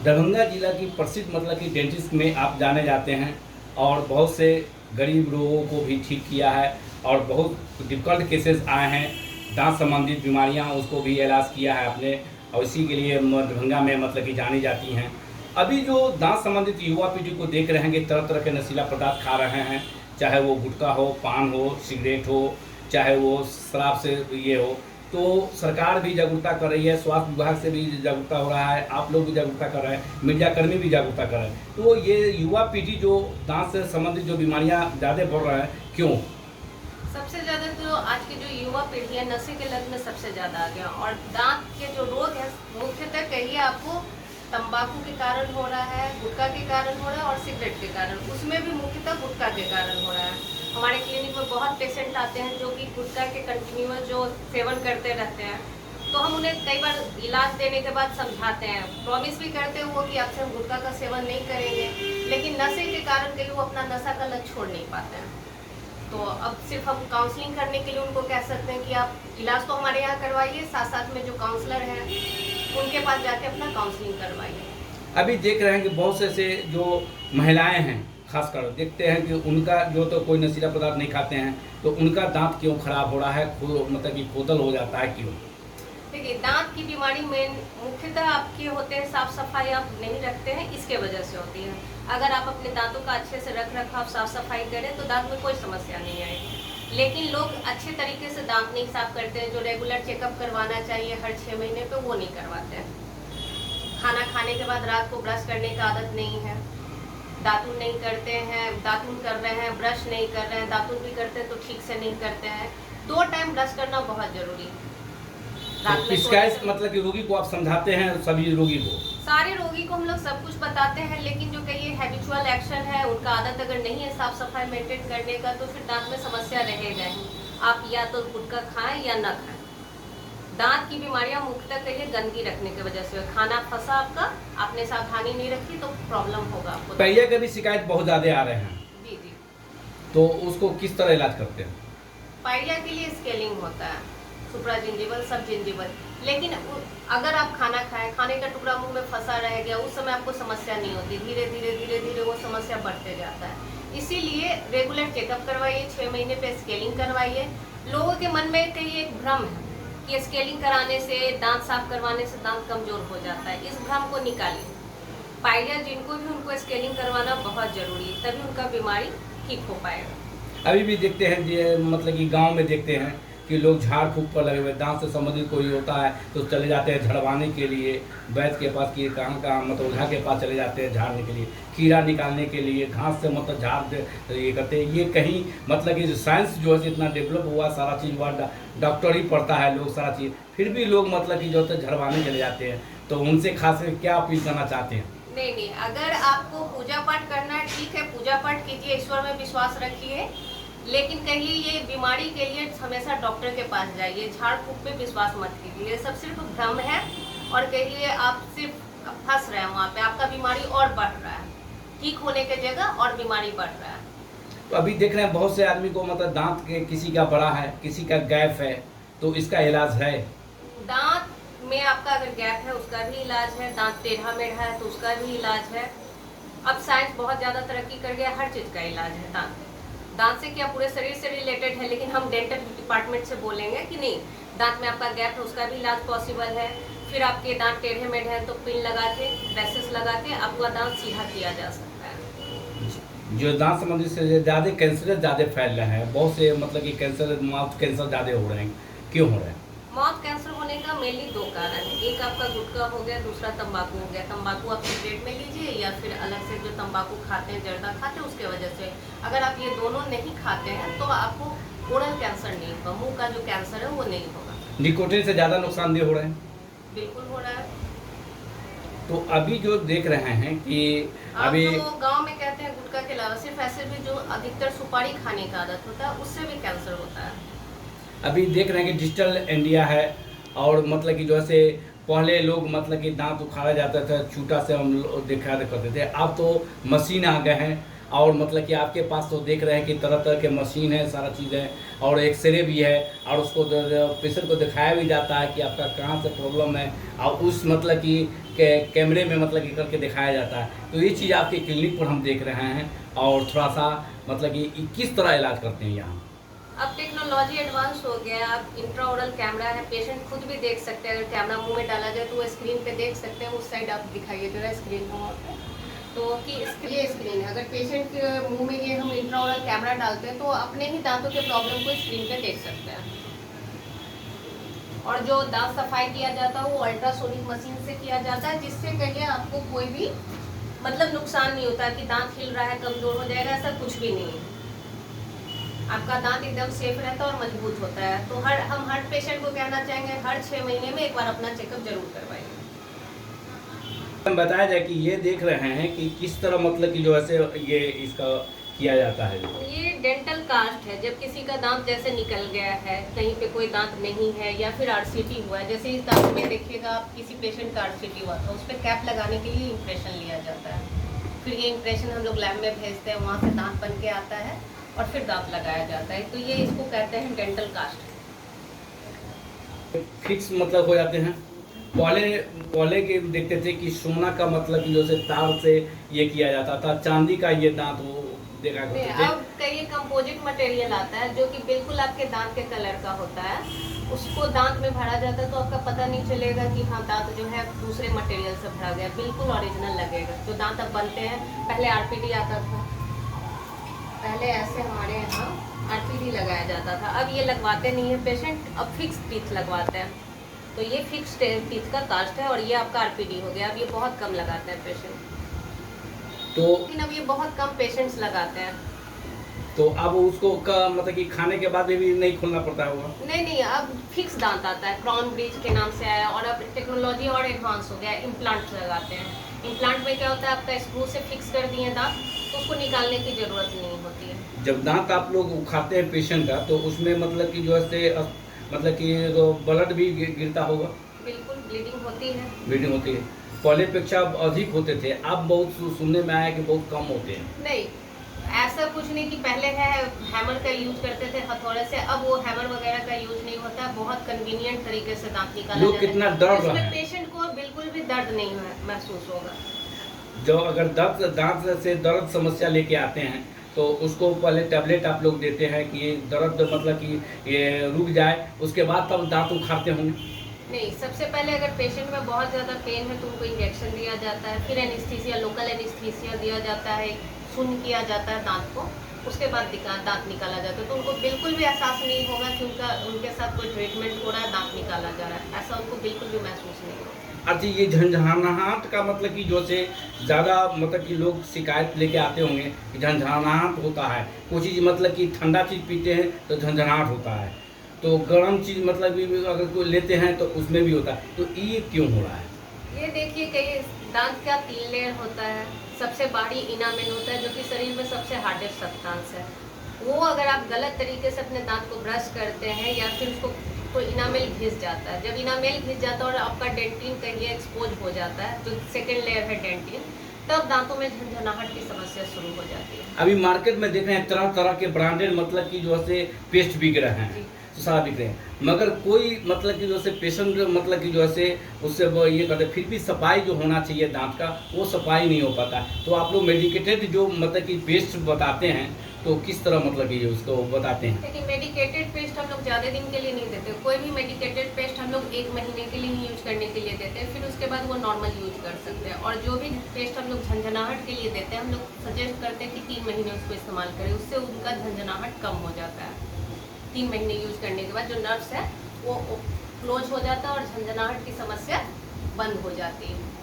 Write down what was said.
दरभंगा जिला की प्रसिद्ध मतलब कि डेंटिस्ट में आप जाने जाते हैं और बहुत से गरीब लोगों को भी ठीक किया है और बहुत डिफ़िकल्ट केसेस आए हैं, दांत संबंधित बीमारियां उसको भी इलाज किया है आपने और इसी के लिए दरभंगा में मतलब कि जानी जाती हैं। अभी जो दांत संबंधित युवा पीढ़ी को देख रहे हैं कि तरह तरह के नशीला पदार्थ खा रहे हैं, चाहे वो गुटखा हो, पान हो, सिगरेट हो, चाहे वो शराब से ये हो, तो सरकार भी जागरूकता कर रही है, स्वास्थ्य विभाग से भी जागरूकता हो रहा है, आप लोग भी जागरूकता कर रहे हैं, मीडियाकर्मी भी जागरूकता कर रहे हैं। तो ये युवा पीढ़ी जो दांत से संबंधित जो बीमारियां ज़्यादा बढ़ रहा है, क्यों? सबसे ज्यादा तो आज की जो युवा पीढ़ी है नशे के लत में सबसे ज्यादा आ गया और दांत के जो रोग है मुख्यतः कहिए आपको तंबाकू के कारण हो रहा है, गुटखा के कारण हो रहा है और सिगरेट के कारण, उसमें भी मुख्यतः गुटखा के कारण हो रहा है। हमारे क्लिनिक में बहुत पेशेंट आते हैं जो कि गुटखा के कंटिन्यूअस जो सेवन करते रहते हैं, तो हम उन्हें कई बार इलाज देने के बाद समझाते हैं, प्रॉमिस भी करते हैं वो कि आपसे हम गुटखा का सेवन नहीं करेंगे, लेकिन नशे के कारण कहीं वो अपना नशा का लत छोड़ नहीं पाते हैं। तो अब सिर्फ हम काउंसलिंग करने के लिए उनको कह सकते हैं कि आप इलाज तो हमारे यहाँ करवाइए, साथ साथ में जो काउंसलर हैं उनके पास जाके अपना काउंसलिंग करवाइए। अभी देख रहे हैं कि बहुत से ऐसे जो महिलाएं हैं, खासकर देखते हैं कि उनका जो तो कोई नशीला पदार्थ नहीं खाते हैं, तो उनका दांत क्यों खराब हो रहा है, मतलब कि खोदल हो जाता है, क्यों? देखिए, दांत की बीमारी में मुख्यतः आपके होते हैं साफ सफाई आप नहीं रखते हैं, इसके वजह से होती है। अगर आप अपने दांतों का अच्छे से रख रखाव साफ सफाई करें तो दांत में कोई समस्या नहीं आएगी, लेकिन लोग अच्छे तरीके से दांत नहीं साफ करते हैं। जो रेगुलर चेकअप करवाना चाहिए हर 6 महीने पे वो नहीं करवाते हैं। खाना खाने के बाद रात को ब्रश करने की आदत नहीं है, दातुन नहीं करते हैं, दातुन कर रहे हैं ब्रश नहीं कर रहे हैं, दातुन भी करते हैं तो ठीक से नहीं करते हैं। 2 टाइम ब्रश करना बहुत जरूरी है। तो शिकायत मतलब कि रोगी को आप समझाते हैं, सभी रोगी को? सारे रोगी को हम लोग सब कुछ बताते हैं, लेकिन जो कहिए हैबिचुअल एक्शन है, उनका आदत अगर नहीं है साफ सफाई मेंटेन करने का, तो फिर दांत में समस्या रहेगा ही। आप या तो गुटखा खाएं या न खाएं। दांत की बीमारियां मुख्यतः कहिए गंदगी रखने की वजह से। खाना फंसा आपका, आपने सावधानी नहीं रखी तो प्रॉब्लम होगा आपको। पहिया के भी शिकायत बहुत ज्यादा आ रहे हैं, जी जी। तो उसको किस तरह इलाज करते हैं? पाइलिया के लिए स्केलिंग होता है, सुप्राजिंजिवल सब जिंजिवल, लेकिन अगर आप खाना खाएं, खाने का टुकड़ा मुंह में फंसा रह गया, उस समय आपको समस्या नहीं होती, धीरे धीरे धीरे धीरे वो समस्या बढ़ते जाता है। इसीलिए रेगुलर चेकअप करवाइए, 6 महीने पे स्केलिंग करवाइए। लोगों के मन में कई एक भ्रम है कि स्केलिंग कराने से, दांत साफ करवाने से दांत कमजोर हो जाता है, इस भ्रम को निकालिए। पाइलिया जिनको भी उनको स्केलिंग करवाना बहुत जरूरी है, तभी उनका बीमारी ठीक हो पाएगा। अभी भी देखते हैं मतलब कि गांव में देखते हैं कि लोग झाड़ फूक पर लगे हुए, दांत से संबंधित कोई होता है तो चले जाते हैं झड़वाने के लिए वैद्य के पास, कि कहाँ कहाँ मतलब ओझा के पास चले जाते हैं झाड़ने के लिए, कीड़ा निकालने के लिए, घास से मतलब झाड़ ये करते हैं। ये कहीं मतलब कि साइंस जो है इतना डेवलप हुआ, सारा चीज़ हुआ, डॉक्टर ही पढ़ता है लोग सारा चीज़, फिर भी लोग मतलब कि जो है झड़वाने चले जाते हैं। तो उनसे खास क्या अपील करना चाहते हैं? नहीं, अगर आपको पूजा पाठ करना है ठीक है, पूजा पाठ कीजिए, ईश्वर में विश्वास रखिए, लेकिन कहिए ये बीमारी के लिए हमेशा डॉक्टर के पास जाइए, झाड़ फूक पे विश्वास मत कीजिए, ये सब सिर्फ भ्रम है। और कहिए आप सिर्फ फंस रहे हैं वहाँ पे, आपका बीमारी और बढ़ रहा है, ठीक होने की जगह और बीमारी बढ़ रहा है। तो अभी देख रहे हैं बहुत से आदमी को मतलब दांत के किसी का बड़ा है, किसी का गैप है, तो इसका इलाज है? दांत में आपका अगर गैप है उसका भी इलाज है, दांत टेढ़ा मेढ़ा है तो उसका भी इलाज है। अब साइंस बहुत ज्यादा तरक्की कर गया, हर चीज का इलाज है। दांत से क्या पूरे शरीर से रिलेटेड है, लेकिन हम डेंटल डिपार्टमेंट से बोलेंगे कि नहीं, दांत में आपका गैप है उसका भी इलाज पॉसिबल है। फिर आपके दांत टेढ़े मेढ़े हैं तो पिन लगा के, ब्रेसेस लगा के आपका दांत सीधा किया जा सकता है। जो दांत संबंधित से ज़्यादा कैंसर ज़्यादा फैल रहे हैं, बहुत से मतलब कि कैंसर, माउथ कैंसर ज़्यादा हो रहे हैं, क्यों हो रहे हैं? माउथ कैंसर होने का मेनली 2 कारण है, एक आपका गुटखा हो गया, दूसरा तंबाकू हो गया। तंबाकू आप सिगरेट में लीजिए या फिर अलग से जो तंबाकू खाते हैं, जर्दा खाते हैं, उसके वजह से। अगर आप ये दोनों नहीं खाते हैं तो आपको ओरल कैंसर नहीं होगा, मुंह का जो कैंसर है वो नहीं होगा। निकोटीन से ज़्यादा नुकसानदेह हो रहे हैं? बिल्कुल हो रहा है। तो अभी जो देख रहे हैं कि अभी तो गांव में कहते हैं गुटखा के अलावा सिर्फ ऐसे भी जो अधिकतर सुपारी खाने का आदत होता है उससे भी कैंसर होता है। अभी देख रहे हैं कि डिजिटल इंडिया है, और मतलब कि जैसे पहले लोग मतलब कि दांत उखाड़ा जाता था, चूटा से हम लोग देखा करते थे, अब तो मशीन आ गए हैं और मतलब कि आपके पास तो देख रहे हैं कि तरह तरह के मशीन है, सारा चीज़ है, और एक्सरे भी है, और उसको पेशेंट को दिखाया भी जाता है कि आपका कहाँ से प्रॉब्लम है, और उस मतलब कि कैमरे में मतलब कि करके दिखाया जाता है। तो ये चीज़ आपके क्लिनिक पर हम देख रहे हैं, और थोड़ा सा मतलब कि किस तरह इलाज करते हैं यहाँ? अब टेक्नोलॉजी एडवांस हो गया, अब इंट्राओरल कैमरा है, पेशेंट खुद भी देख सकते हैं। अगर कैमरा मुंह में डाला जाए तो वो स्क्रीन पे देख सकते हैं। उस साइड आप दिखाइए जरा स्क्रीन हो तो कि ये स्क्रीन है। अगर पेशेंट के मुंह में ये हम इंट्राओरल कैमरा डालते हैं तो अपने ही दांतों के प्रॉब्लम को स्क्रीन पे देख सकते हैं। और जो दांत सफाई किया जाता है वो अल्ट्रासोनिक मशीन से किया जाता है, जिससे कहिए आपको कोई भी मतलब नुकसान नहीं होता कि दांत हिल रहा है, कमजोर हो जाएगा, ऐसा कुछ भी नहीं है। आपका दांत एकदम सेफ रहता है और मजबूत होता है। तो हम हर पेशेंट को कहना चाहेंगे हर 6 महीने में एक बार अपना चेकअप जरूर करवाइए। हम बताया जाए कि ये देख रहे हैं कि किस तरह मतलब कि जो ऐसे ये इसका किया जाता है। ये डेंटल कास्ट है। जब किसी का दांत जैसे निकल गया है, कहीं पे कोई दांत नहीं है, या फिर आरसीटी हुआ है, जैसे इस दांत में देखिएगा आप, किसी पेशेंट का आरसीटी हुआ था, उस पर कैप लगाने के लिए इम्प्रेशन लिया जाता है। फिर ये इम्प्रेशन हम लोग लैब में भेजते हैं, वहाँ से दांत बन के आता है और फिर दांत लगाया जाता है। तो ये इसको कहते हैं डेंटल कास्ट। फिक्स मतलब हो जाते हैं। पहले के देखते थे कि सोना का मतलब कि जैसे तार से ये किया जाता था, चांदी का ये दांत वो देखा करते थे। अब कई कंपोजिट मटेरियल आता है जो कि बिल्कुल आपके दांत के कलर का होता है। उसको दांत में भरा जाता है तो आपका पता नहीं चलेगा कि हाँ दांत जो है दूसरे मटेरियल से भरा गया, बिल्कुल ओरिजिनल लगेगा। जो दांत अब बनते हैं, पहले आरपीडी आता था, पहले ऐसे हमारे यहाँ आरपीडी लगाया जाता था। अब ये लगवाते नहीं है पेशेंट, अब फिक्स टीथ लगवाते हैं। तो ये फिक्स टीथ का कास्ट है और ये आपका आरपीडी हो गया। अब ये बहुत कम लगाते हैं पेशेंट, तो लेकिन अब ये बहुत कम पेशेंट्स लगाते हैं। तो अब उसको का मतलब कि खाने के बाद भी नहीं खोलना पड़ता होगा? नहीं, अब फिक्स दांत आता है, क्राउन ब्रिज के नाम से आया। और अब टेक्नोलॉजी और एडवांस हो गया है, इम्प्लांट लगाते हैं। इम्प्लांट में क्या होता है, आपका स्क्रू से फिक्स कर दिए दांत, तो उसको निकालने की जरूरत नहीं होती है। जब दांत आप लोग उखाड़ते हैं पेशेंट का, तो उसमें मतलब कि जो है मतलब कि ब्लड भी गिरता होगा? बिल्कुल, ब्लीडिंग होती है। ब्लीडिंग होती है। पहले अपेक्षा अधिक होते थे, अब बहुत सुनने में आया कि बहुत कम होते हैं। नहीं, ऐसा कुछ नहीं कि पहले है हैमर का यूज करते थे हथौड़े से, अब वो हैमर वगैरह का यूज नहीं होता। बहुत कन्वीनियंट तरीके से दांत निकाला लोग जाता है। कितना डर रहा है, पेशेंट को बिल्कुल भी दर्द नहीं महसूस होगा। जो अगर दांत से दर्द समस्या लेके आते हैं तो उसको पहले टैबलेट आप लोग देते हैं कि ये दर्द मतलब कि ये रुक जाए, उसके बाद तब दांत उखाड़ते होंगे? नहीं, सबसे पहले अगर पेशेंट में बहुत ज़्यादा पेन है तो उनको इंजेक्शन दिया जाता है, फिर एनेस्थीसिया, लोकल एनेस्थीसिया दिया जाता है, सुन्न किया जाता है दांत को, उसके बाद दांत निकाला जाता है। तो उनको बिल्कुल भी एहसास नहीं होगा कि उनके साथ कोई ट्रीटमेंट हो रहा है, दांत निकाला जा रहा है, ऐसा उनको बिल्कुल भी महसूस नहीं होगा। अच्छा, ये झंझनाहट का मतलब कि जो से ज़्यादा मतलब कि लोग शिकायत लेके आते होंगे कि झंझनाहट होता है, कोई चीज़ मतलब कि ठंडा चीज़ पीते हैं तो झंझनाहट होता है, तो गर्म चीज़ मतलब कि अगर कोई लेते हैं तो उसमें भी होता है, तो ये क्यों हो रहा है? ये देखिए, कई दांत का 3 लेयर होता है। सबसे बाहरी इनामेल होता है जो कि शरीर में सबसे हार्डेस्ट सब्सटेंस है। वो अगर आप गलत तरीके से अपने दांत को ब्रश करते हैं या फिर उसको, तो इनामेल घिस जाता है। जब इनामेल घिस जाता है और आपका डेंटिन कहिए एक्सपोज हो जाता है, जो सेकेंड लेयर है डेंटिन, तब दांतों में झंझनाहट की समस्या शुरू हो जाती है। अभी मार्केट में देख रहे हैं तरह तरह के ब्रांडेड मतलब कि जो है पेस्ट बिक रहे हैं, तो सारा बिक रहे हैं, मगर कोई मतलब कि जो से पेशेंट मतलब कि जो है उससे वो ये करते, फिर भी सफाई जो होना चाहिए दांत का वो सफाई नहीं हो पाता। तो आप लोग मेडिकेटेड जो मतलब कि पेस्ट बताते हैं तो किस तरह मतलब कि उसको बताते हैं? देखिए, मेडिकेटेड पेस्ट हम लोग ज़्यादा दिन के लिए नहीं देते। कोई भी मेडिकेटेड पेस्ट हम लोग 1 महीने के लिए ही यूज करने के लिए देते हैं, फिर उसके बाद वो नॉर्मल यूज कर सकते हैं। और जो भी पेस्ट हम लोग झंझनाहट के लिए देते हैं, हम लोग सजेस्ट करते हैं कि 3 महीने उसको इस्तेमाल करें, उससे उनका झंझनाहट कम हो जाता है। 3 महीने यूज करने के बाद जो नर्व्स है वो क्लोज हो जाता है और झंझनाहट की समस्या बंद हो जाती है।